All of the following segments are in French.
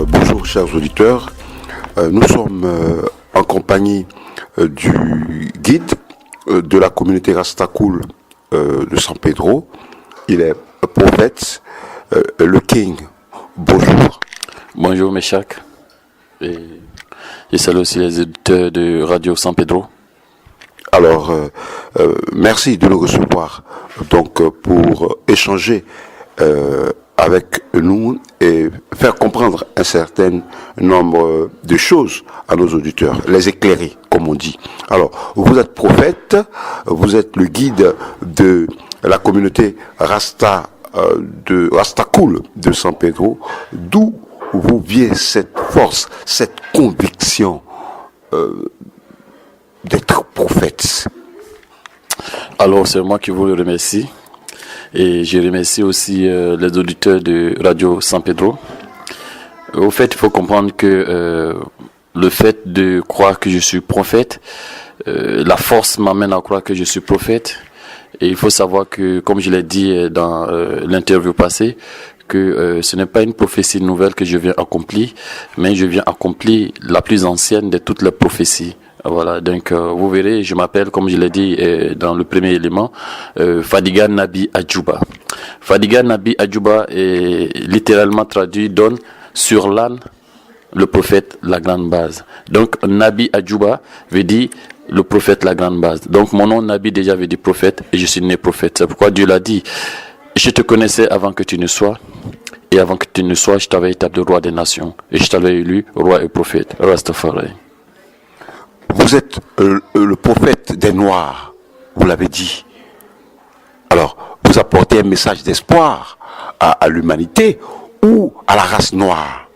Bonjour chers auditeurs, nous sommes en compagnie du guide de la communauté Rastacool de San Pedro. Il est prophète, le King. Bonjour. Bonjour Meshach. Et je salue aussi les auditeurs de Radio San Pedro. Merci de nous recevoir pour échanger avec nous et faire comprendre un certain nombre de choses à nos auditeurs, les éclairer, comme on dit. Alors, vous êtes prophète, vous êtes le guide de la communauté Rastacool de San Pedro. D'où vous vient cette force, cette conviction d'être prophète? Alors, c'est moi qui vous le remercie. Et je remercie aussi les auditeurs de Radio San Pedro. Au fait, il faut comprendre que le fait de croire que je suis prophète, la force m'amène à croire que je suis prophète. Et il faut savoir que, comme je l'ai dit dans l'interview passée, que ce n'est pas une prophétie nouvelle que je viens accomplir, mais je viens accomplir la plus ancienne de toutes les prophéties. Voilà, donc vous verrez, je m'appelle, comme je l'ai dit dans le premier élément, Fadiga Nabi Adjouba. Fadiga Nabi Adjouba est littéralement traduit, donne sur l'âne, le prophète, la grande base. Donc Nabi Adjouba veut dire le prophète, la grande base. Donc mon nom Nabi déjà veut dire prophète et je suis né prophète. C'est pourquoi Dieu l'a dit, je te connaissais avant que tu ne sois. Et avant que tu ne sois, je t'avais établi roi des nations. Et je t'avais élu roi et prophète. Rastafari. Vous êtes le prophète des Noirs, vous l'avez dit. Alors, vous apportez un message d'espoir à l'humanité ou à la race noire?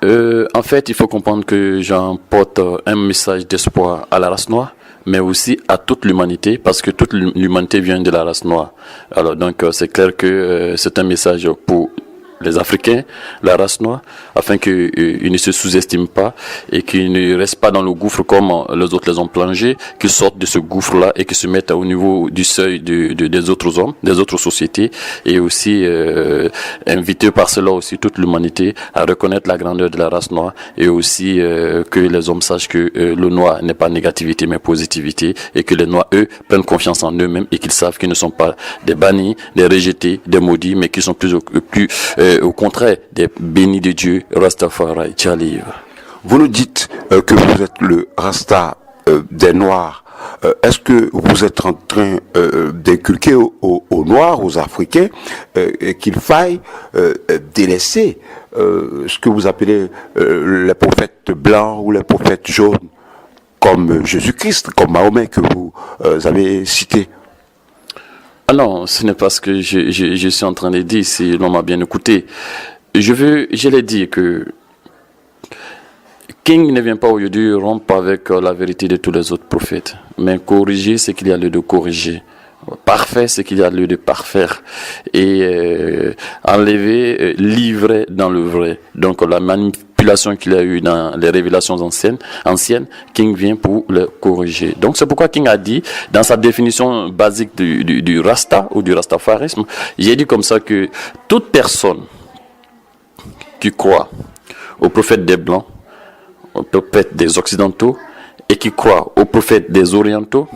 En fait, il faut comprendre que j'emporte un message d'espoir à la race noire, mais aussi à toute l'humanité, parce que toute l'humanité vient de la race noire. Alors, donc, c'est clair que c'est un message pour les Africains, la race noire, afin qu'ils ne se sous-estiment pas et qu'ils ne restent pas dans le gouffre comme les autres les ont plongés, qu'ils sortent de ce gouffre-là et qu'ils se mettent au niveau du seuil des autres hommes, des autres sociétés, et aussi inviter par cela aussi toute l'humanité à reconnaître la grandeur de la race noire et aussi que les hommes sachent que le noir n'est pas négativité mais positivité et que les noirs, eux, prennent confiance en eux-mêmes et qu'ils savent qu'ils ne sont pas des bannis, des rejetés, des maudits, mais qu'ils sont au contraire, des bénis de Dieu, Rastafari, Tchaliv. Vous nous dites que vous êtes le Rasta des Noirs. Est-ce que vous êtes en train d'inculquer aux Noirs, aux Africains, qu'il faille délaisser ce que vous appelez les prophètes blancs ou les prophètes jaunes, comme Jésus-Christ, comme Mahomet que vous avez cité? Ah non, ce n'est pas ce que je suis en train de dire, si l'on m'a bien écouté. Je l'ai dit que King ne vient pas aujourd'hui rompre avec la vérité de tous les autres prophètes, mais corriger ce qu'il y a lieu de corriger. Parfait, ce qu'il y a lieu de parfaire. Et enlever, livrer dans le vrai. Donc la manipulation qu'il y a eu dans les révélations anciennes, King vient pour le corriger. Donc c'est pourquoi King a dit, dans sa définition basique du Rasta ou du Rastafarisme, j'ai dit comme ça que toute personne qui croit au prophète des Blancs, au prophète des Occidentaux, et qui croit au prophète des Orientaux,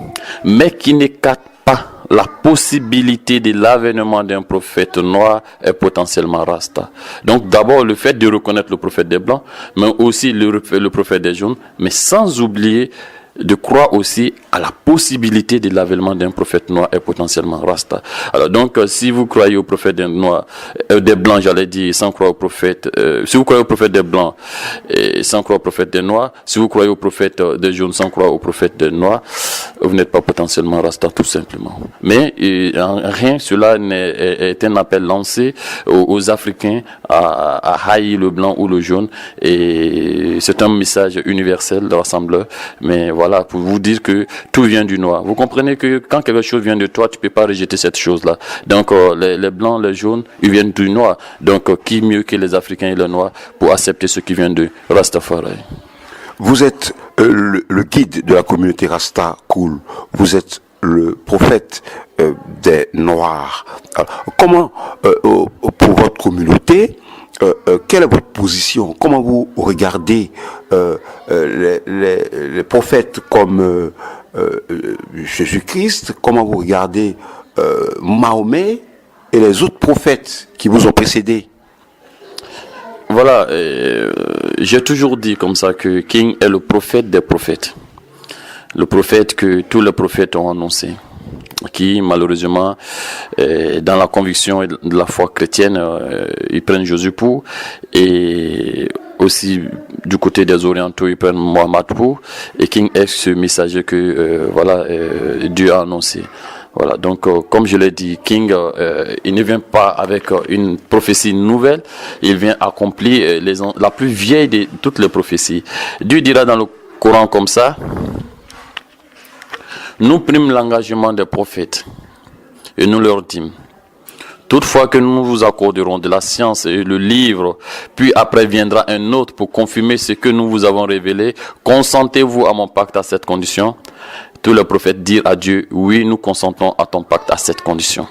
mais qui n'écarte pas la possibilité de l'avènement d'un prophète noir est potentiellement Rasta. Donc d'abord le fait de reconnaître le prophète des Blancs, mais aussi le prophète des Jaunes, mais sans oublier de croire aussi à la possibilité de l'avènement d'un prophète noir et potentiellement Rasta. Alors donc, si vous croyez au prophète des noirs, des blancs, j'allais dire, sans croire au prophète, si vous croyez au prophète des blancs et sans croire au prophète des noirs, si vous croyez au prophète des jaunes sans croire au prophète des noirs, vous n'êtes pas potentiellement Rasta tout simplement. Mais en rien, cela est un appel lancé aux Africains à haïr le blanc ou le jaune, et c'est un message universel de rassembleur, mais voilà, pour vous dire que tout vient du noir. Vous comprenez que quand quelque chose vient de toi, tu peux pas rejeter cette chose-là. Donc les blancs, les jaunes, ils viennent du noir. Donc qui mieux que les Africains et les noirs pour accepter ce qui vient de Rastafari? Vous êtes le guide de la communauté Rastacool. Vous êtes le prophète des Noirs. Alors, comment, pour votre communauté, quelle est votre position? Comment vous regardez les prophètes comme Jésus-Christ? Comment vous regardez Mahomet et les autres prophètes qui vous ont précédés? Voilà, j'ai toujours dit comme ça que King est le prophète des prophètes. Le prophète que tous les prophètes ont annoncé, qui malheureusement, dans la conviction de la foi chrétienne, ils prennent Jésus pour, et aussi du côté des orientaux, ils prennent Mohammed pour, et King est ce messager que Dieu a annoncé. Voilà, donc comme je l'ai dit, King, il ne vient pas avec une prophétie nouvelle, il vient accomplir la plus vieille de toutes les prophéties. Dieu dira dans le Coran comme ça: nous prîmes l'engagement des prophètes et nous leur dîmes: toutefois que nous vous accorderons de la science et le livre, puis après viendra un autre pour confirmer ce que nous vous avons révélé, consentez-vous à mon pacte à cette condition? Tous les prophètes dirent à Dieu: oui, nous consentons à ton pacte à cette condition.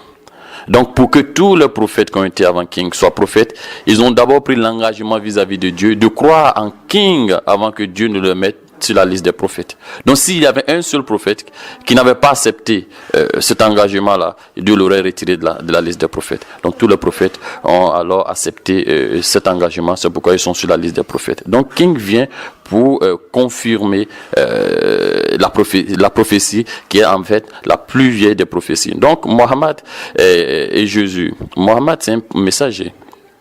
Donc pour que tous les prophètes qui ont été avant King soient prophètes, ils ont d'abord pris l'engagement vis-à-vis de Dieu de croire en King avant que Dieu ne le mette sur la liste des prophètes. Donc s'il y avait un seul prophète qui n'avait pas accepté cet engagement-là, Dieu l'aurait retiré de la liste des prophètes. Donc tous les prophètes ont alors accepté cet engagement, c'est pourquoi ils sont sur la liste des prophètes. Donc King vient pour confirmer la prophétie qui est en fait la plus vieille des prophéties. Donc Mohammed et Jésus. Mohammed, c'est un messager.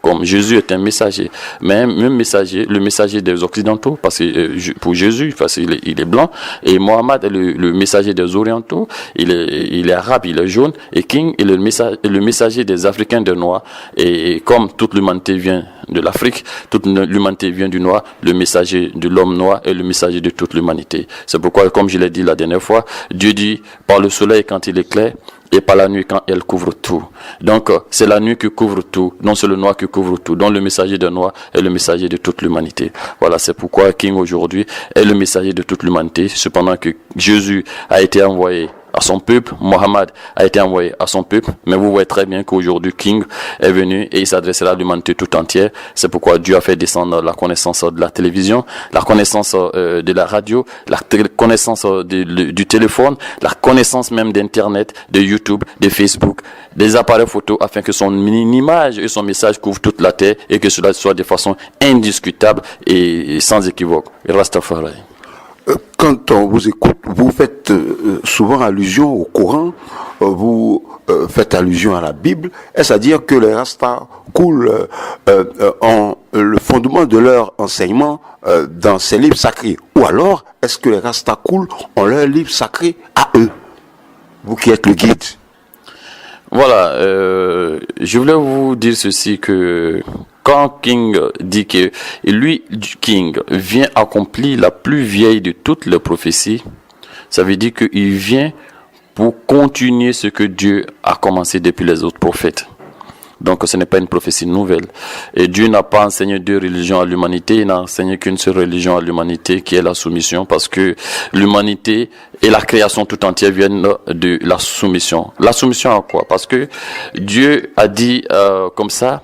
Comme Jésus est un messager, mais un messager, le messager des Occidentaux, parce que pour Jésus, parce qu'il il est blanc, et Mohammed est le messager des Orientaux, il est arabe, il est jaune, et King est le messager des Africains de Noirs. Et comme toute l'humanité vient de l'Afrique, toute l'humanité vient du Noir, le messager de l'homme noir est le messager de toute l'humanité. C'est pourquoi, comme je l'ai dit la dernière fois, Dieu dit par le soleil quand il éclaire, et pas la nuit quand elle couvre tout. Donc, c'est la nuit qui couvre tout, non c'est le noir qui couvre tout. Donc, le messager des noirs est le messager de toute l'humanité. Voilà, c'est pourquoi King aujourd'hui est le messager de toute l'humanité. Cependant que Jésus a été envoyé à son peuple, Mohammed a été envoyé à son peuple, mais vous voyez très bien qu'aujourd'hui King est venu et il s'adressera à l'humanité tout entière. C'est pourquoi Dieu a fait descendre la connaissance de la télévision, la connaissance de la radio, la connaissance du téléphone, la connaissance même d'internet, de YouTube, de Facebook, des appareils photo, afin que son image et son message couvrent toute la terre et que cela soit de façon indiscutable et sans équivoque. Rastafari. Quand on vous écoute, vous faites souvent allusion au Coran, vous faites allusion à la Bible. Est-ce à dire que les Rastas coulent en le fondement de leur enseignement dans ces livres sacrés? Ou alors, est-ce que les Rastas coulent en leurs livres sacrés à eux? Vous qui êtes le guide. Voilà, je voulais vous dire ceci, que quand King dit que lui, King, vient accomplir la plus vieille de toutes les prophéties, ça veut dire qu'il vient pour continuer ce que Dieu a commencé depuis les autres prophètes. Donc ce n'est pas une prophétie nouvelle. Et Dieu n'a pas enseigné deux religions à l'humanité, il n'a enseigné qu'une seule religion à l'humanité, qui est la soumission, parce que l'humanité et la création tout entière viennent de la soumission. La soumission à quoi? Parce que Dieu a dit comme ça: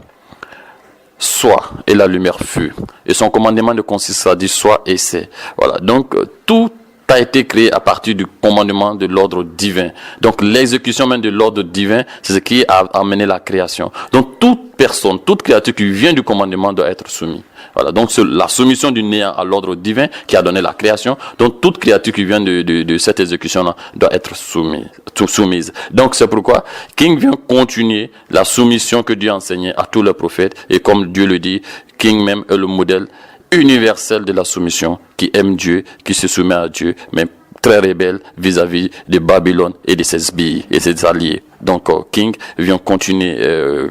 soit, et la lumière fut. Et son commandement de consiste à dire soit et c'est. Voilà. Donc tout a été créé à partir du commandement de l'ordre divin. Donc l'exécution même de l'ordre divin, c'est ce qui a amené la création. Donc toute personne, toute créature qui vient du commandement doit être soumise. Voilà, donc c'est la soumission du néant à l'ordre divin qui a donné la création. Donc toute créature qui vient de cette exécution-là doit être soumise. Donc c'est pourquoi King vient continuer la soumission que Dieu a enseignée à tous les prophètes. Et comme Dieu le dit, King même est le modèle universel de la soumission, qui aime Dieu, qui se soumet à Dieu, mais très rebelle vis-à-vis de Babylone et de ses sbires et ses alliés. Donc King vient continuer,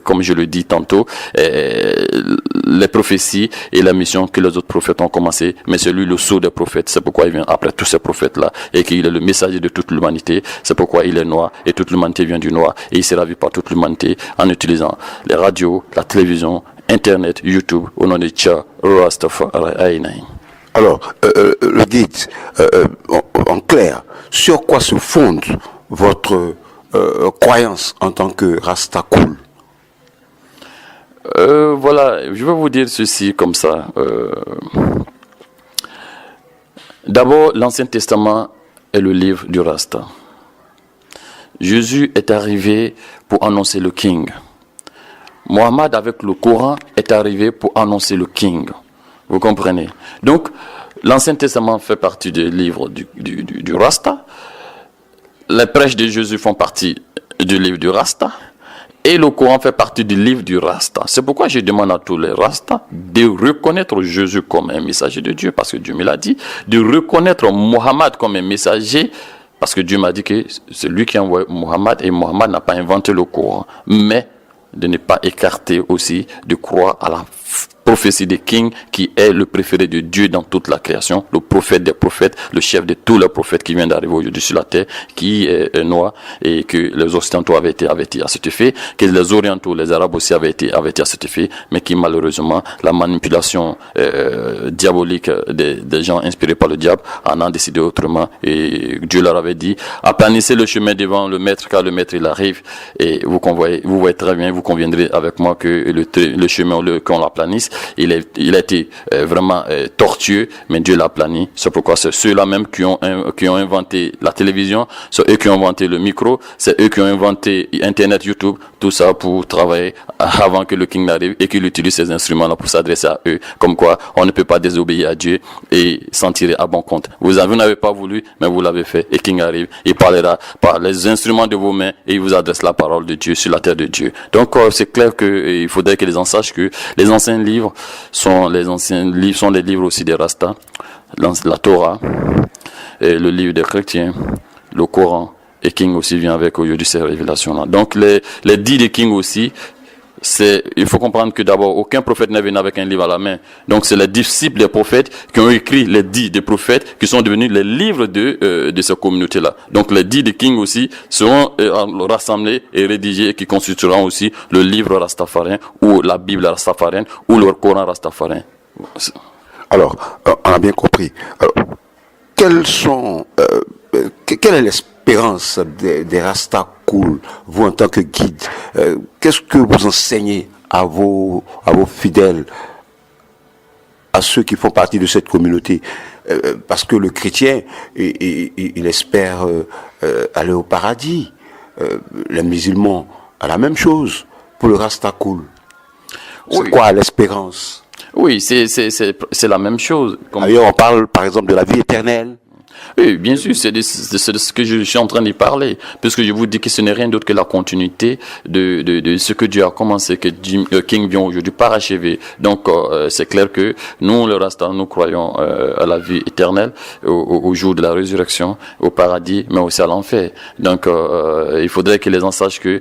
comme je le dis tantôt, les prophéties et la mission que les autres prophètes ont commencé, mais c'est lui le sceau des prophètes. C'est pourquoi il vient après tous ces prophètes-là et qu'il est le messager de toute l'humanité. C'est pourquoi il est noir et toute l'humanité vient du noir et il sera vu par toute l'humanité en utilisant les radios, la télévision, Internet, YouTube, au nom de Tcha, Rastafari. Alors, le guide, en clair, sur quoi se fonde votre croyance en tant que Rasta cool? Voilà, je vais vous dire ceci comme ça. D'abord, l'Ancien Testament est le livre du Rasta. Jésus est arrivé pour annoncer le King. Mohammed, avec le Coran, est arrivé pour annoncer le King. Vous comprenez? Donc, l'Ancien Testament fait partie du livre du Rasta. Les prêches de Jésus font partie du livre du Rasta. Et le Coran fait partie du livre du Rasta. C'est pourquoi je demande à tous les Rastas de reconnaître Jésus comme un messager de Dieu, parce que Dieu me l'a dit, de reconnaître Mohammed comme un messager, parce que Dieu m'a dit que c'est lui qui a envoyé Mohammed, et Mohammed n'a pas inventé le Coran. Mais de ne pas écarter aussi de croire à la prophétie des kings, qui est le préféré de Dieu dans toute la création, le prophète des prophètes, le chef de tous les prophètes qui vient d'arriver aujourd'hui sur la terre, qui est noir, et que les Occidentaux avaient été avertis à cet effet, que les Orientaux, les Arabes aussi avaient été avertis à cet effet, mais qui malheureusement, la manipulation diabolique des gens inspirés par le diable en a décidé autrement, et Dieu leur avait dit, aplanissez le chemin devant le maître, car le maître il arrive, et vous voyez très bien, vous conviendrez avec moi que le chemin qu'on l'aplanisse, il a été vraiment tortueux, mais Dieu l'a aplani. C'est pourquoi c'est ceux-là même qui ont inventé la télévision, c'est eux qui ont inventé le micro, c'est eux qui ont inventé Internet, YouTube, tout ça pour travailler avant que le King n'arrive et qu'il utilise ces instruments-là pour s'adresser à eux. Comme quoi, on ne peut pas désobéir à Dieu et s'en tirer à bon compte. Vous n'avez pas voulu, mais vous l'avez fait. Et King arrive, il parlera par les instruments de vos mains et il vous adresse la parole de Dieu sur la terre de Dieu. Donc, c'est clair qu'il faudrait que les gens sachent que les anciens livres sont les livres aussi des Rastas, la Torah, et le livre des chrétiens, le Coran, et King aussi vient avec aujourd'hui ces révélations-là. Donc les dits de King aussi, il faut comprendre que d'abord aucun prophète n'est venu avec un livre à la main. Donc c'est les disciples des prophètes qui ont écrit les dits des prophètes qui sont devenus les livres de ces communautés-là. Donc les dits de King aussi seront rassemblés et rédigés, qui constitueront aussi le livre rastafarien ou la Bible rastafarienne ou le Coran rastafarien. Alors, on a bien compris. Alors, quelle est l'espérance des Rastas cool, vous en tant que guide? Qu'est-ce que vous enseignez à vos fidèles, à ceux qui font partie de cette communauté? Parce que le chrétien, il espère aller au paradis. Les musulmans, à la même chose. Pour le Rasta cool, c'est oui. Quoi l'espérance? Oui, c'est la même chose. D'ailleurs, on parle par exemple de la vie éternelle. Oui, bien sûr, c'est de ce que je suis en train d'y parler, puisque je vous dis que ce n'est rien d'autre que la continuité de ce que Dieu a commencé, que King vient aujourd'hui parachever. Donc, c'est clair que nous, le Rasta, nous croyons à la vie éternelle, au jour de la résurrection, au paradis, mais aussi à l'enfer. Donc, il faudrait que les gens sachent que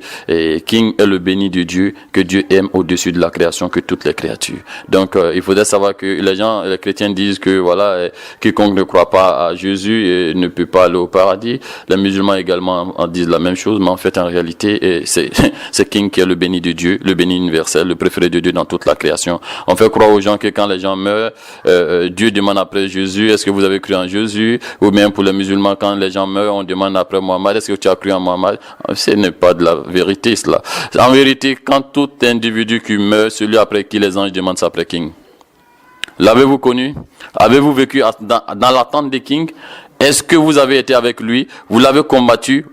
King est le béni de Dieu, que Dieu aime au-dessus de la création que toutes les créatures. Donc, il faudrait savoir que les chrétiens disent que voilà, quiconque ne croit pas à Jésus ne peut pas aller au paradis. Les musulmans également en disent la même chose, mais en fait, en réalité, c'est King qui est le béni de Dieu, le béni universel, le préféré de Dieu dans toute la création. On fait croire aux gens que quand les gens meurent, Dieu demande après Jésus, est-ce que vous avez cru en Jésus? Ou bien pour les musulmans, quand les gens meurent, on demande après Mohammed, est-ce que tu as cru en Mohammed? Ce n'est pas de la vérité, cela. En vérité, quand tout individu qui meurt, celui après qui les anges demandent, c'est après King. L'avez-vous connu? Avez-vous vécu dans l'attente de King? Est-ce que vous avez été avec lui? Vous l'avez combattu?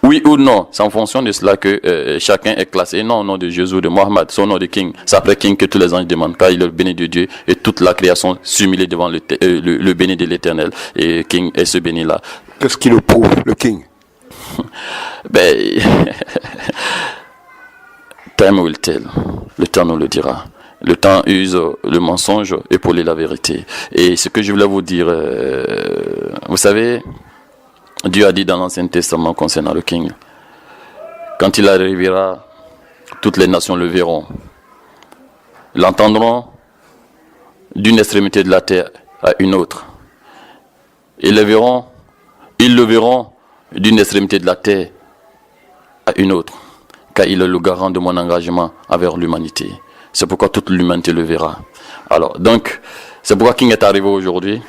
Oui ou non? C'est en fonction de cela que chacun est classé. Non au nom de Jésus ou de Mohammed, c'est au nom de King. C'est après King que tous les anges demandent, car il est le béni de Dieu et toute la création s'humilie devant le béni de l'Éternel. Et King est ce béni-là. Qu'est-ce qui le prouve, le King? Time will tell. Le temps nous le dira. Le temps use le mensonge, épauler la vérité. Et ce que je voulais vous dire, vous savez, Dieu a dit dans l'Ancien Testament concernant le King, quand il arrivera, toutes les nations le verront, l'entendront d'une extrémité de la terre à une autre. Ils le verront d'une extrémité de la terre à une autre, car il est le garant de mon engagement envers l'humanité. C'est pourquoi toute l'humanité le verra. Alors, donc, c'est pourquoi King est arrivé aujourd'hui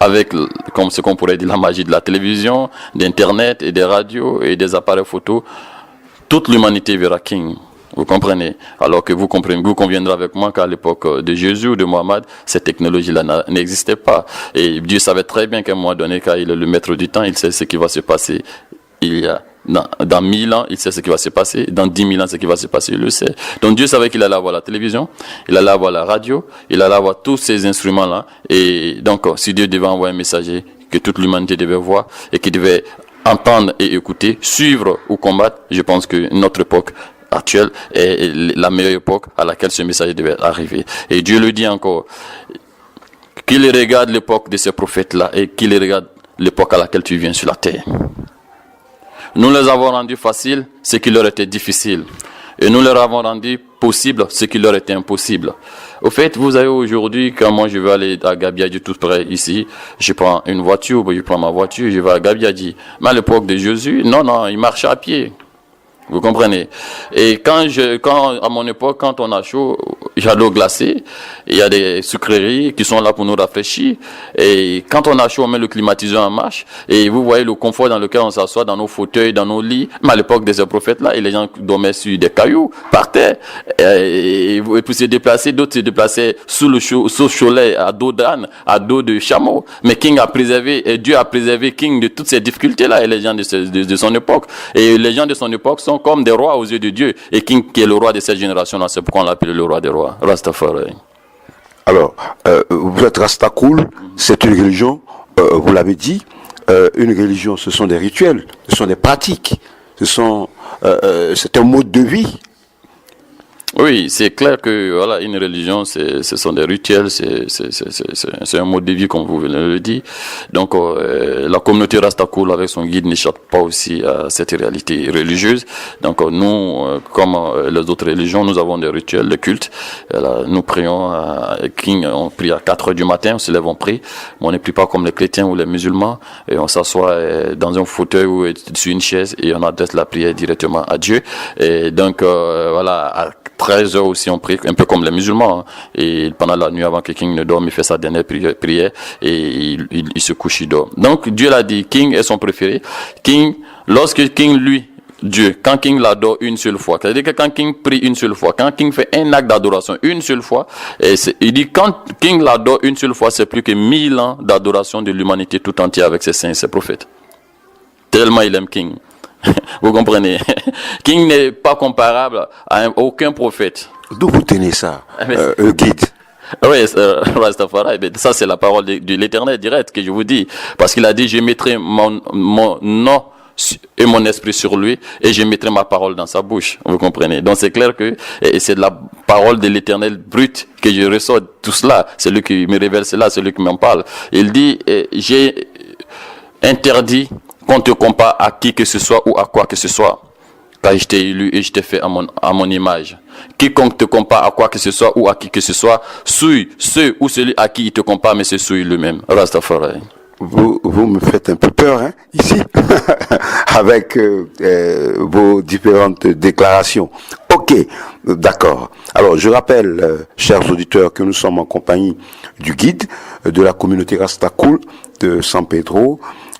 avec, comme ce qu'on pourrait dire, la magie de la télévision, d'Internet et des radios et des appareils photo. Toute l'humanité verra King. Vous comprenez? Alors que vous conviendrez avec moi qu'à l'époque de Jésus ou de Mohammed, cette technologie-là n'existait pas. Et Dieu savait très bien qu'à un moment donné, quand il est le maître du temps, il sait ce qui va se passer. Dans 1000 ans, il sait ce qui va se passer. Dans 10 000 ans, ce qui va se passer, il le sait. Donc Dieu savait qu'il allait avoir la télévision, il allait avoir la radio, il allait avoir tous ces instruments-là. Et donc, si Dieu devait envoyer un messager que toute l'humanité devait voir et qui devait entendre et écouter, suivre ou combattre, je pense que notre époque actuelle est la meilleure époque à laquelle ce message devait arriver. Et Dieu le dit encore, qu'il regarde l'époque de ces prophètes-là et qu'il regarde l'époque à laquelle tu viens sur la terre. Nous les avons rendus faciles, ce qui leur était difficile. Et nous leur avons rendu possible, ce qui leur était impossible. Au fait, vous avez aujourd'hui, quand moi je vais aller à Gabiadji tout près ici, je prends une voiture, je prends ma voiture, je vais à Gabiadji. Mais à l'époque de Jésus, non, il marchait à pied. Vous comprenez? Et quand à mon époque, quand on a chaud, il y a l'eau glacée, il y a des sucreries qui sont là pour nous rafraîchir. Et quand on a chaud, on met le climatiseur en marche. Et vous voyez le confort dans lequel on s'assoit, dans nos fauteuils, dans nos lits. Mais à l'époque de ces prophètes-là, et les gens dormaient sur des cailloux, par terre. Et pour se déplacer, d'autres se déplaçaient sous le cholet, à dos d'âne, à dos de chameau. Mais Dieu a préservé King de toutes ces difficultés-là, et les gens de son époque. Et les gens de son époque sont comme des rois aux yeux de Dieu. Et King, qui est le roi de cette génération-là, c'est pourquoi on l'appelle le roi des rois. Rastafari. Alors, vous êtes Rastakoul, c'est une religion, vous l'avez dit, une religion, ce sont des rituels, ce sont des pratiques, c'est un mode de vie. Oui, c'est clair que voilà, une religion, ce sont des rituels, c'est un mode de vie comme vous venez de le dire. Donc la communauté Rastakoul avec son guide n'échappe pas aussi à cette réalité religieuse. Donc nous, comme les autres religions, nous avons des rituels, des cultes. Nous prions à King, on prie à 4 heures du matin, on se lève, on prie. Mais on ne prie pas comme les chrétiens ou les musulmans. Et on s'assoit dans un fauteuil ou sur une chaise et on adresse la prière directement à Dieu. Et donc voilà, à 13 heures aussi on prie, un peu comme les musulmans. Hein. Et pendant la nuit, avant que King ne dorme, il fait sa dernière prière et il se couche, il dort. Donc Dieu l'a dit, King est son préféré. King, lorsque King, lui, Dieu, quand King l'adore une seule fois, c'est-à-dire que quand King prie une seule fois, quand King fait un acte d'adoration une seule fois, il dit quand King l'adore une seule fois, c'est plus que 1000 ans d'adoration de l'humanité tout entière avec ses saints et ses prophètes. Tellement il aime King. Vous comprenez? King n'est pas comparable à aucun prophète. D'où vous tenez ça, le guide? Oui, Rastafari, ça c'est la parole de l'Éternel direct que je vous dis. Parce qu'il a dit, je mettrai mon nom et mon esprit sur lui et je mettrai ma parole dans sa bouche. Vous comprenez? Donc c'est clair que c'est de la parole de l'Éternel brute que je ressors tout cela. C'est lui qui me révèle cela, c'est lui qui m'en parle. Il dit, j'ai interdit qu'on te compare à qui que ce soit ou à quoi que ce soit. Car je t'ai élu et je t'ai fait à mon image. Quiconque te compare à quoi que ce soit ou à qui que ce soit, souille ceux ou celui à qui il te compare, mais c'est souille lui-même. Rastafari. Vous me faites un peu peur, hein, ici, avec vos différentes déclarations. Ok, d'accord. Alors, je rappelle, chers auditeurs, que nous sommes en compagnie du guide de la communauté Rastakoul de San Pedro,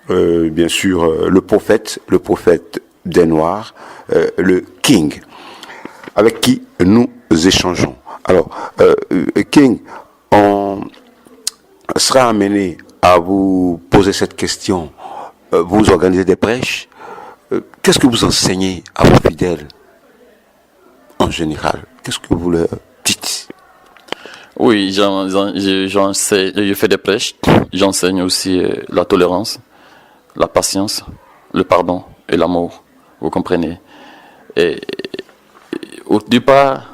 bien sûr, le prophète des Noirs, le King, avec qui nous échangeons. Alors, King, on sera amené à vous poser cette question. Vous organisez des prêches. Qu'est-ce que vous enseignez à vos fidèles en général? Qu'est-ce que vous leur dites? Oui, je fais des prêches. J'enseigne aussi la tolérance, la patience, le pardon et l'amour. Vous comprenez? Et au départ,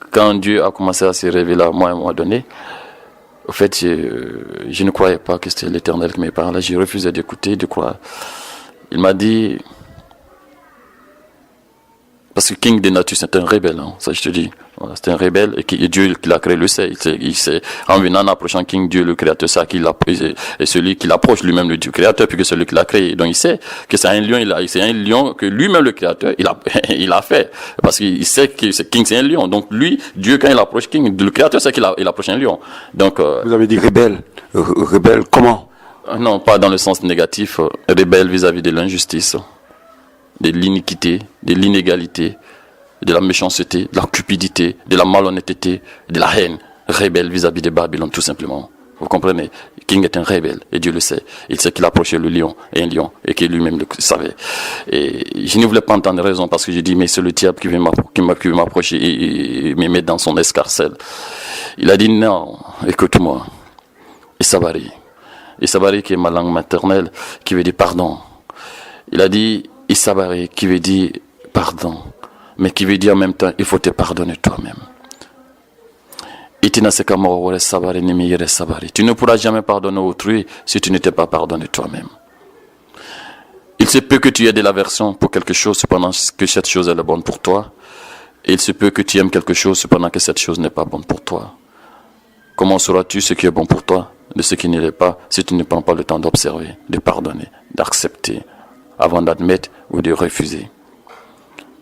quand Dieu a commencé à se révéler à moi à un moment donné, au fait, je ne croyais pas que c'était l'Éternel qui me parlait. Je refusais d'écouter, de croire. Il m'a dit, parce que King de nature, c'est un rebelle, hein, ça je te dis. Voilà, c'est un rebelle et Dieu qui l'a créé le sait. Il sait. En venant, en approchant King, Dieu le créateur, c'est et celui qui l'approche lui-même le Dieu créateur, puis que celui qui l'a créé. Donc il sait que c'est un lion, c'est un lion que lui-même le créateur, il a fait. Parce qu'il sait que King c'est un lion. Donc lui, Dieu quand il approche King, le créateur sait qu'il approche un lion. Donc vous avez dit rebelle. Rebelle comment? Non, pas dans le sens négatif. Rebelle vis-à-vis de l'injustice, de l'iniquité, de l'inégalité, de la méchanceté, de la cupidité, de la malhonnêteté, de la haine rebelle vis-à-vis de Babylone, tout simplement. Vous comprenez? King est un rebelle, et Dieu le sait. Il sait qu'il approchait le lion, et un lion, et qu'il lui-même le savait. Et je ne voulais pas entendre raison, parce que j'ai dit, mais c'est le diable qui veut m'approcher et me mettre dans son escarcelle. Il a dit, non, écoute-moi. Isabari qui est ma langue maternelle, qui veut dire pardon. Il a dit, Isabari, qui veut dire pardon, mais qui veut dire en même temps, il faut te pardonner toi-même. Tu ne pourras jamais pardonner autrui si tu ne t'es pas pardonné toi-même. Il se peut que tu aies de l'aversion pour quelque chose cependant que cette chose est bonne pour toi. Et il se peut que tu aimes quelque chose cependant que cette chose n'est pas bonne pour toi. Comment sauras-tu ce qui est bon pour toi de ce qui ne l'est pas si tu ne prends pas le temps d'observer, de pardonner, d'accepter avant d'admettre ou de refuser?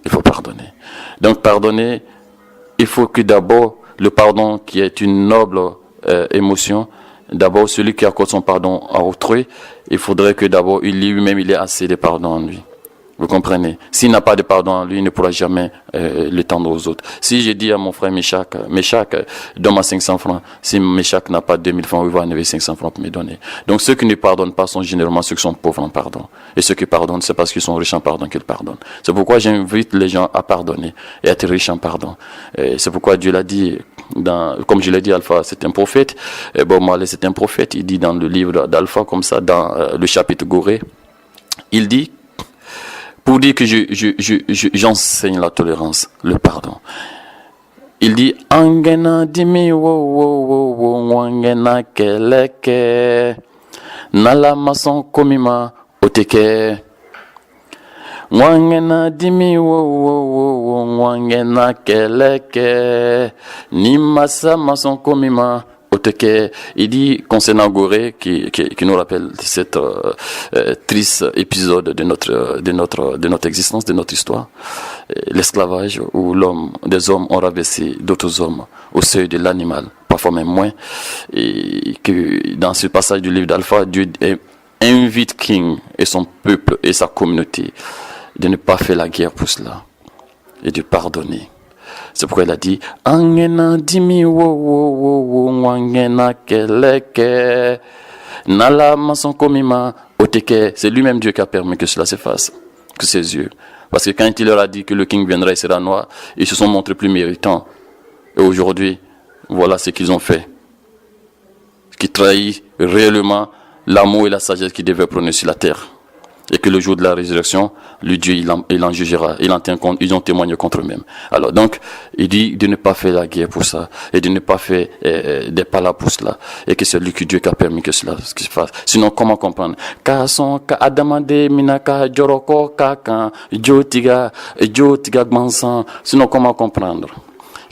Il faut pardonner. Donc pardonner, il faut que d'abord le pardon qui est une noble émotion, d'abord celui qui accorde son pardon à autrui, il faudrait que d'abord lui-même il ait assez de pardon en lui. Vous comprenez? S'il n'a pas de pardon en lui, il ne pourra jamais l'étendre aux autres. Si je dis à mon frère Méchac, donne-moi 500 francs. Si Méchac n'a pas 2000 francs, il va enlever 500 francs pour me donner. Donc ceux qui ne pardonnent pas sont généralement ceux qui sont pauvres en pardon. Et ceux qui pardonnent, c'est parce qu'ils sont riches en pardon qu'ils pardonnent. C'est pourquoi j'invite les gens à pardonner et à être riches en pardon. Et c'est pourquoi Dieu l'a dit, comme je l'ai dit, Alpha, c'est un prophète. Et Bob Marley, c'est un prophète. Il dit dans le livre d'Alpha, comme ça, dans le chapitre Gorée, il dit, pour dire que j'enseigne la tolérance, le pardon. Il dit Angena dimi wo wangena keleke nala mason komima oteke wangena dimi wo wangena keleke ni masa mason komima. Il dit concernant Gorée qui nous rappelle cette triste épisode de notre existence, de notre histoire, l'esclavage où des hommes ont rabaissé d'autres hommes au seuil de l'animal, parfois même moins, et que dans ce passage du livre d'Alpha, Dieu invite King et son peuple et sa communauté de ne pas faire la guerre pour cela et de pardonner. C'est pourquoi il a dit Angena dimi wo wangena keleke nala mason komima oteke. C'est lui-même Dieu qui a permis que cela se fasse, que ses yeux. Parce que quand il leur a dit que le king viendrait et sera noir, ils se sont montrés plus méritants. Et aujourd'hui, voilà ce qu'ils ont fait. Qui trahit réellement l'amour et la sagesse qu'ils devaient prôner sur la terre. Et que le jour de la résurrection, le Dieu, il en jugera, il en tient compte, ils ont témoigné contre eux-mêmes. Alors donc, il dit de ne pas faire la guerre pour ça, et de ne pas faire des palas pour cela, et que c'est lui que Dieu qui a permis que cela se fasse. Sinon, comment comprendre? Kason ka adamande minaka joroko kakan jotiga gmansan. Sinon, comment comprendre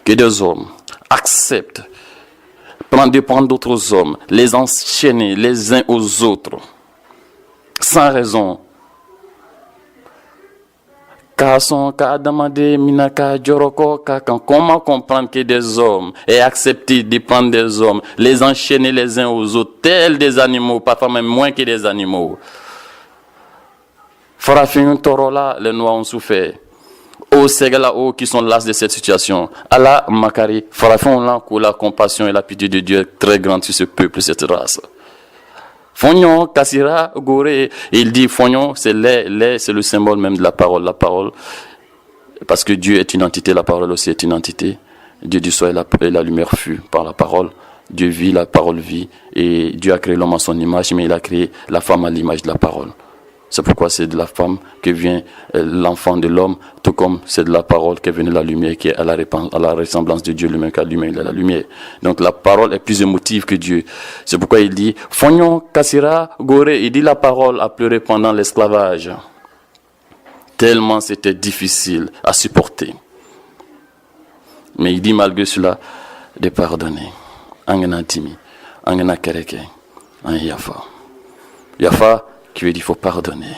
que des hommes acceptent prendre d'autres hommes, les enchaîner les uns aux autres, sans raison. Comment comprendre que des hommes aient accepté de prendre des hommes, les enchaîner les uns aux autres, tels des animaux, parfois même moins que des animaux? Farafin Torola, les Noirs ont souffert. Au Ségala, qui sont las de cette situation. Allah Makari, Farafin la compassion et la pitié de Dieu est très grande sur ce peuple, cette race. Fognon, Kassira, Gorée, il dit Fognon, c'est c'est le symbole même de la parole. La parole, parce que Dieu est une entité, la parole aussi est une entité. Dieu dit soit et la lumière fut par la parole. Dieu vit, la parole vit. Et Dieu a créé l'homme à son image, mais il a créé la femme à l'image de la parole. C'est pourquoi c'est de la femme que vient l'enfant de l'homme, tout comme c'est de la parole qu'est venue la lumière, qui est à la ressemblance de Dieu lui-même, car lui-même il est la lumière. Donc la parole est plus émotive que Dieu. C'est pourquoi il dit, Fognon, Kassira, Gorée, il dit la parole a pleuré pendant l'esclavage. Tellement c'était difficile à supporter. Mais il dit malgré cela, de pardonner. Angena Timi, Angena Kereke, An Yafa. Yafa, qui veut dire qu'il faut pardonner.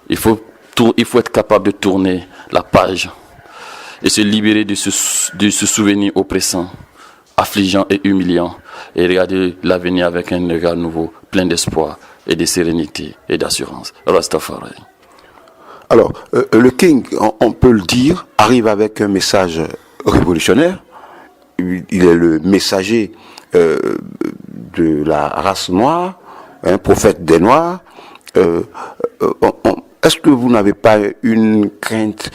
Il faut être capable de tourner la page et se libérer de ce souvenir oppressant, affligeant et humiliant, et regarder l'avenir avec un regard nouveau, plein d'espoir et de sérénité et d'assurance. Rastafari. Alors, le King, on peut le dire, arrive avec un message révolutionnaire. Il est le messager de la race noire, un prophète des Noirs. Est-ce que vous n'avez pas une crainte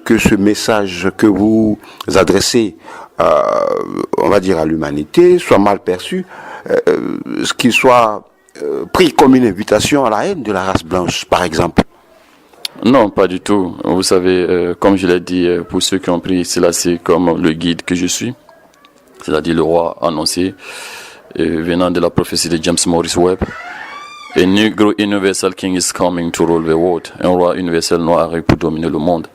que ce message que vous adressez, on va dire, à l'humanité, soit mal perçu, qu'il soit pris comme une invitation à la haine de la race blanche, par exemple? Non, pas du tout. Vous savez, comme je l'ai dit, pour ceux qui ont pris cela, c'est comme le guide que je suis, c'est-à-dire le roi annoncé, venant de la prophétie de James Morris Webb. A Negro Universal King is coming to rule the world. Un roi universel noir arrive pour dominer le monde.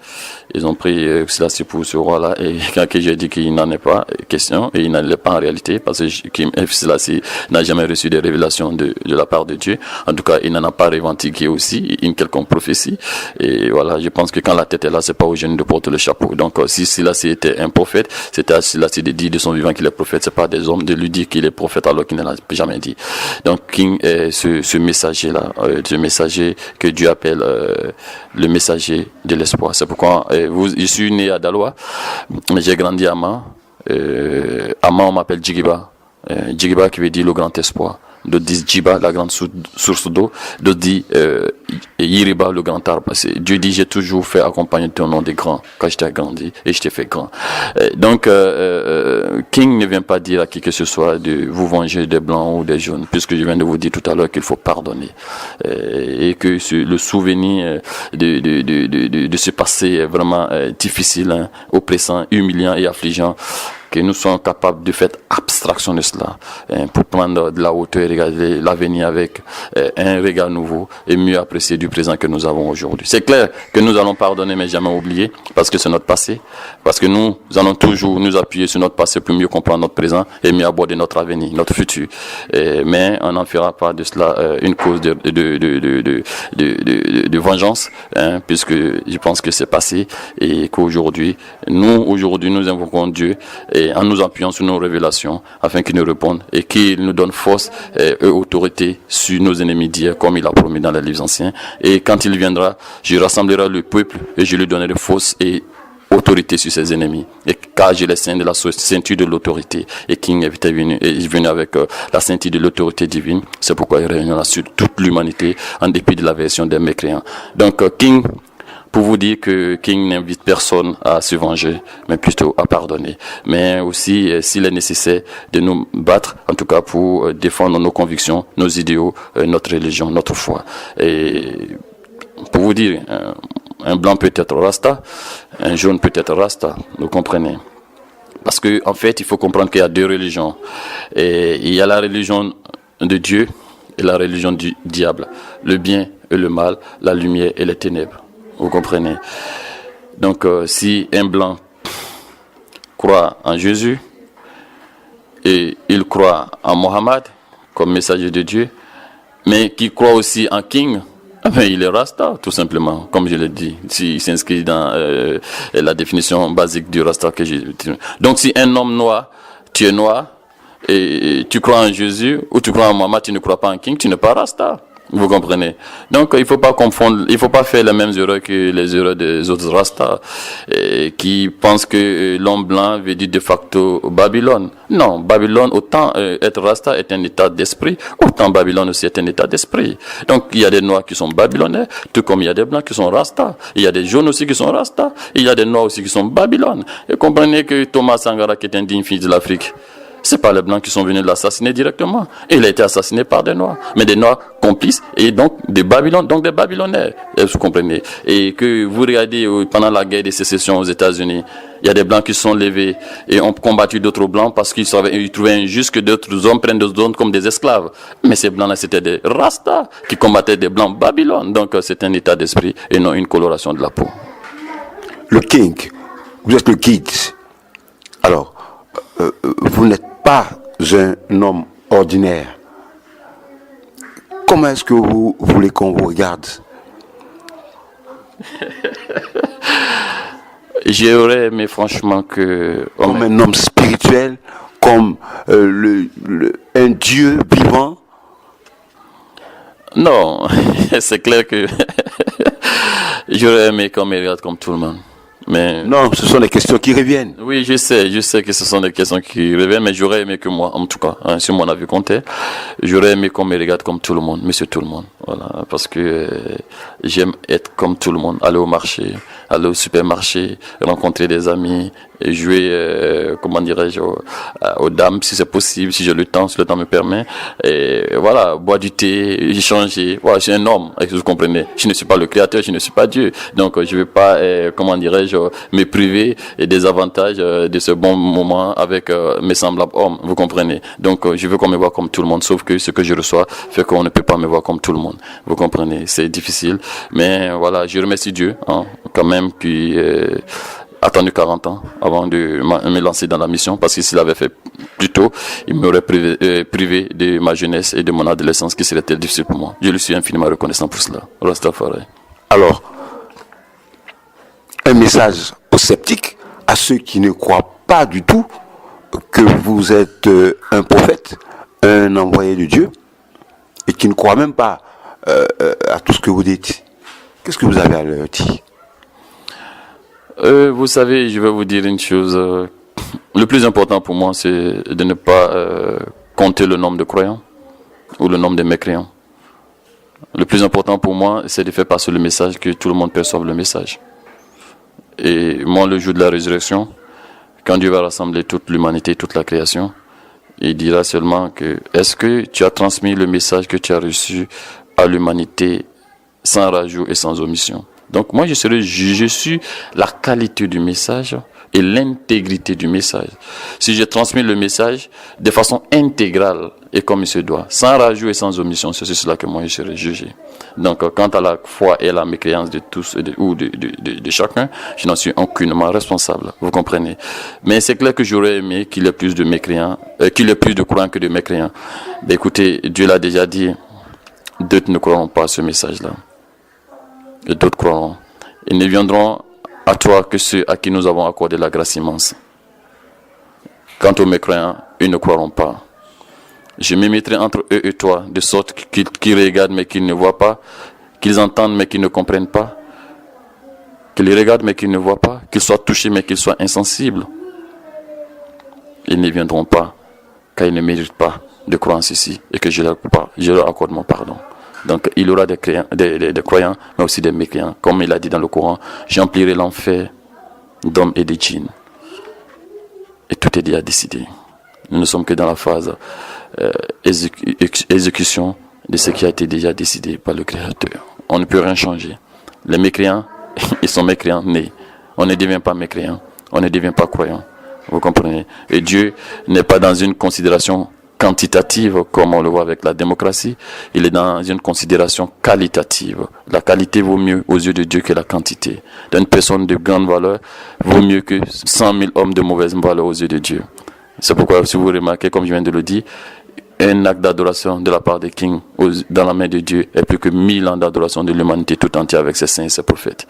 Ils ont pris cela pour ce roi-là, et quand j'ai dit qu'il n'en est pas question, et il n'en est pas en réalité, parce que Kim Selassie n'a jamais reçu des révélations de la part de Dieu. En tout cas, il n'en a pas revendiqué aussi une quelconque prophétie. Et voilà, je pense que quand la tête est là, c'est pas aux jeunes de porter le chapeau. Donc, si Selassie était un prophète, c'était à Selassie de dire de son vivant qu'il est prophète. C'est pas des hommes de lui dire qu'il est prophète alors qu'il ne l'a jamais dit. Donc, King est ce messager-là, ce messager que Dieu appelle le messager de l'espoir. C'est pourquoi je suis né à Daloa, mais j'ai grandi à Ama. Ama, on m'appelle Djigiba. Djigiba qui veut dire le grand espoir. D'autres disent Djiba, la grande source d'eau. D'autres disent Yiriba, le grand arbre. Dieu dit, j'ai toujours fait accompagner ton nom des grands quand je t'ai grandi et je t'ai fait grand. Donc, King ne vient pas dire à qui que ce soit de vous venger des blancs ou des jaunes, puisque je viens de vous dire tout à l'heure qu'il faut pardonner. Et que le souvenir de ce passé est vraiment difficile, hein, oppressant, humiliant et affligeant, que nous sommes capables de faire abstraction de cela, pour prendre de la hauteur et regarder l'avenir avec un regard nouveau et mieux apprécier du présent que nous avons aujourd'hui. C'est clair que nous allons pardonner mais jamais oublier, parce que c'est notre passé, parce que nous allons toujours nous appuyer sur notre passé pour mieux comprendre notre présent et mieux aborder notre avenir, notre futur. Mais on n'en fera pas de cela une cause de vengeance, hein, puisque je pense que c'est passé et qu'aujourd'hui, nous invoquons Dieu et en nous appuyant sur nos révélations afin qu'il nous réponde et qu'il nous donne force et autorité sur nos ennemis d'hier comme il a promis dans les livres anciens. Et quand il viendra, je rassemblerai le peuple et je lui donnerai force et autorité sur ses ennemis. Et car j'ai les seins de la ceinture de l'autorité, et King est venu avec la ceinture de l'autorité divine, c'est pourquoi il réunira sur toute l'humanité en dépit de la version des mécréants. Donc King, pour vous dire que King n'invite personne à se venger, mais plutôt à pardonner. Mais aussi, s'il est nécessaire de nous battre, en tout cas pour défendre nos convictions, nos idéaux, notre religion, notre foi. Et pour vous dire, un blanc peut être Rasta, un jaune peut être Rasta, vous comprenez? Parce que en fait, il faut comprendre qu'il y a deux religions. Et il y a la religion de Dieu et la religion du diable. Le bien et le mal, la lumière et les ténèbres. Vous comprenez? Donc, si un blanc croit en Jésus et il croit en Mohammed comme messager de Dieu, mais qui croit aussi en King, il est Rasta, tout simplement, comme je l'ai dit. S'il s'inscrit dans la définition basique du Rasta que j'ai dit. Donc, si un homme noir, tu es noir, et tu crois en Jésus, ou tu crois en Mohammed, tu ne crois pas en King, tu n'es pas Rasta. Vous comprenez? Donc, il faut pas confondre, il faut pas faire les mêmes erreurs que les erreurs des autres Rastas, qui pensent que l'homme blanc veut dire de facto Babylone. Non, Babylone, autant être Rasta est un état d'esprit, autant Babylone aussi est un état d'esprit. Donc, il y a des noirs qui sont babylonais, tout comme il y a des blancs qui sont Rastas. Il y a des jaunes aussi qui sont Rastas, il y a des noirs aussi qui sont Babylone. Et comprenez que Thomas Sankara, qui est un digne fils de l'Afrique, c'est pas les blancs qui sont venus l'assassiner directement. Il a été assassiné par des noirs, mais des noirs complices et donc des Babylone, donc des Babylonais. Vous comprenez? Et que vous regardez pendant la guerre de sécession aux États-Unis, il y a des blancs qui sont levés et ont combattu d'autres blancs parce qu'ils trouvaient injuste que d'autres hommes prennent d'autres hommes comme des esclaves. Mais ces blancs-là, c'était des Rastas qui combattaient des blancs Babylone. Donc c'est un état d'esprit et non une coloration de la peau. Le King, vous êtes le guide. Alors, vous n'êtes pas un homme ordinaire. Comment est-ce que vous voulez qu'on vous regarde? J'aurais aimé franchement que... Comme un homme spirituel, comme un Dieu vivant? Non, c'est clair que J'aurais aimé qu'on me regarde comme tout le monde. Mais Non, ce sont des questions qui reviennent. oui, je sais que ce sont des questions qui reviennent, mais j'aurais aimé que moi, en tout cas, hein, si mon avis comptait, j'aurais aimé qu'on me regarde comme tout le monde, monsieur tout le monde. Voilà, parce que j'aime être comme tout le monde, aller au marché, aller au supermarché, rencontrer des amis, et jouer, comment dirais-je, aux dames, si c'est possible, si j'ai le temps, si le temps me permet. Et voilà, boire du thé, échanger. Voilà, je suis un homme, vous comprenez. Je ne suis pas le créateur, je ne suis pas Dieu. Donc, je ne vais pas, comment dirais-je, me priver des avantages de ce bon moment avec mes semblables hommes, vous comprenez. Donc, je veux qu'on me voit comme tout le monde, sauf que ce que je reçois fait qu'on ne peut pas me voir comme tout le monde. Vous comprenez, c'est difficile. Mais voilà, je remercie Dieu, hein, quand même, qui attendu 40 ans avant de me lancer dans la mission, parce que s'il avait fait plus tôt, il m'aurait privé de ma jeunesse et de mon adolescence qui serait très difficile pour moi. Je lui suis infiniment reconnaissant pour cela. Rastafari. Alors, un message aux sceptiques, à ceux qui ne croient pas du tout que vous êtes un prophète, un envoyé de Dieu, et qui ne croient même pas à tout ce que vous dites. Qu'est-ce que vous avez à leur dire? Vous savez, je vais vous dire une chose. Le plus important pour moi, c'est de ne pas compter le nombre de croyants ou le nombre de mécréants. Le plus important pour moi, c'est de faire passer le message, que tout le monde perçoive le message. Et moi, le jour de la résurrection, quand Dieu va rassembler toute l'humanité, toute la création, il dira seulement que est-ce que tu as transmis le message que tu as reçu à l'humanité sans rajout et sans omission? Donc moi, je suis la qualité du message et l'intégrité du message. Si je transmets le message de façon intégrale et comme il se doit, sans rajout et sans omission, c'est cela que moi je serai jugé. Donc quant à la foi et la mécréance de tous ou de chacun, je n'en suis aucunement responsable, vous comprenez. Mais c'est clair que j'aurais aimé qu'il y ait plus de mécréants, qu'il y ait plus de croyants que de mécréants. Mais écoutez, Dieu l'a déjà dit, d'autres ne croiront pas à ce message-là. Et d'autres croiront. Ils ne viendront à toi que ceux à qui nous avons accordé la grâce immense. Quant aux mécréants, ils ne croiront pas. Je me mettrai entre eux et toi, de sorte qu'ils regardent mais qu'ils ne voient pas, qu'ils entendent mais qu'ils ne comprennent pas, qu'ils regardent mais qu'ils ne voient pas, qu'ils soient touchés mais qu'ils soient insensibles. Ils ne viendront pas, car ils ne méritent pas de croire en ceci et que je leur accorde mon pardon. Donc il y aura des croyants, mais aussi des mécréants. Comme il a dit dans le Coran, j'emplirai l'enfer d'hommes et de djinns. Et tout est déjà décidé. Nous ne sommes que dans la phase exécution de ce qui a été déjà décidé par le Créateur. On ne peut rien changer. Les mécréants, ils sont mécréants nés. On ne devient pas mécréant, on ne devient pas croyant. Vous comprenez? Et Dieu n'est pas dans une considération quantitative comme on le voit avec la démocratie, il est dans une considération qualitative. La qualité vaut mieux aux yeux de Dieu que la quantité. Une personne de grande valeur vaut mieux que 100 000 hommes de mauvaise valeur aux yeux de Dieu. C'est pourquoi, si vous remarquez, comme je viens de le dire, un acte d'adoration de la part des kings dans la main de Dieu est plus que 1000 ans d'adoration de l'humanité tout entière avec ses saints et ses prophètes.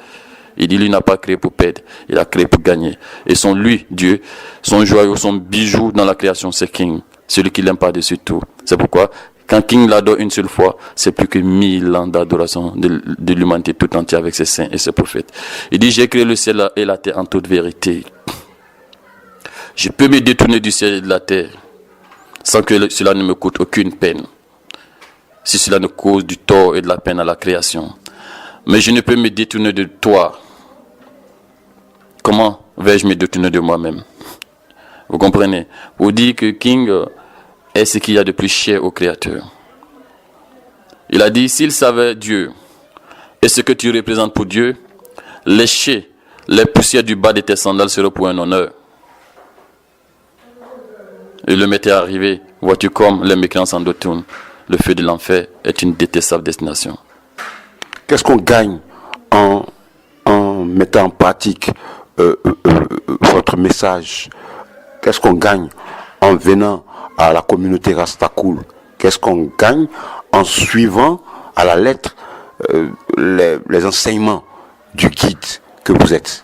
Il dit, lui n'a pas créé pour perdre, il a créé pour gagner. Et son lui, Dieu, son joyau, son bijou dans la création, c'est King. Celui qui l'aime par-dessus tout. C'est pourquoi, quand King l'adore une seule fois, c'est plus que 1000 ans d'adoration de l'humanité tout entière avec ses saints et ses prophètes. Il dit, j'ai créé le ciel et la terre en toute vérité. Je peux me détourner du ciel et de la terre sans que cela ne me coûte aucune peine. Si cela ne cause du tort et de la peine à la création. Mais je ne peux me détourner de toi. Comment vais-je me détourner de moi-même? Vous comprenez? Pour dire que King est ce qu'il y a de plus cher au Créateur. Il a dit, s'il savait Dieu et ce que tu représentes pour Dieu, lécher les poussières du bas de tes sandales serait pour un honneur. Et le m'était arrivé, vois-tu comme les mécréants s'en détournent. Le feu de l'enfer est une détestable destination. Qu'est-ce qu'on gagne en mettant en pratique votre message? Qu'est-ce qu'on gagne en venant à la communauté Rastakoul? Qu'est-ce qu'on gagne en suivant à la lettre les enseignements du guide que vous êtes?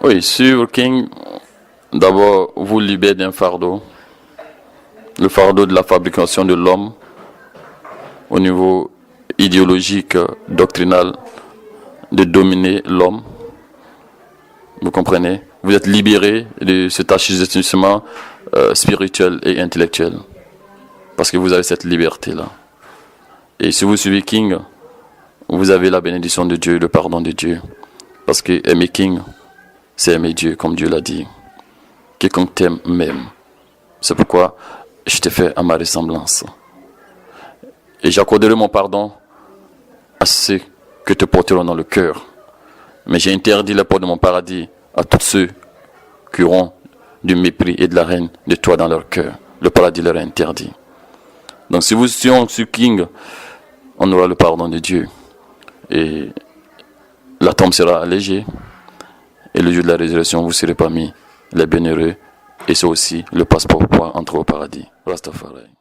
Oui, sur King, d'abord, vous libérez d'un fardeau. Le fardeau de la fabrication de l'homme au niveau idéologique, doctrinal, de dominer l'homme. Vous comprenez? Vous êtes libéré de cet assujettissement spirituel et intellectuel. Parce que vous avez cette liberté-là. Et si vous suivez King, vous avez la bénédiction de Dieu, le pardon de Dieu. Parce que aimer King, c'est aimer Dieu, comme Dieu l'a dit. Quiconque t'aime m'aime. C'est pourquoi je t'ai fait à ma ressemblance. Et j'accorderai mon pardon à ceux que te porteront dans le cœur. Mais j'ai interdit la porte de mon paradis à tous ceux qui auront du mépris et de la haine de toi dans leur cœur. Le paradis leur est interdit. Donc si vous suivez sur King, on aura le pardon de Dieu. Et la tombe sera allégée. Et le jour de la résurrection, vous serez parmi les bienheureux. Et c'est aussi le passeport pour entrer au paradis. Rastafari.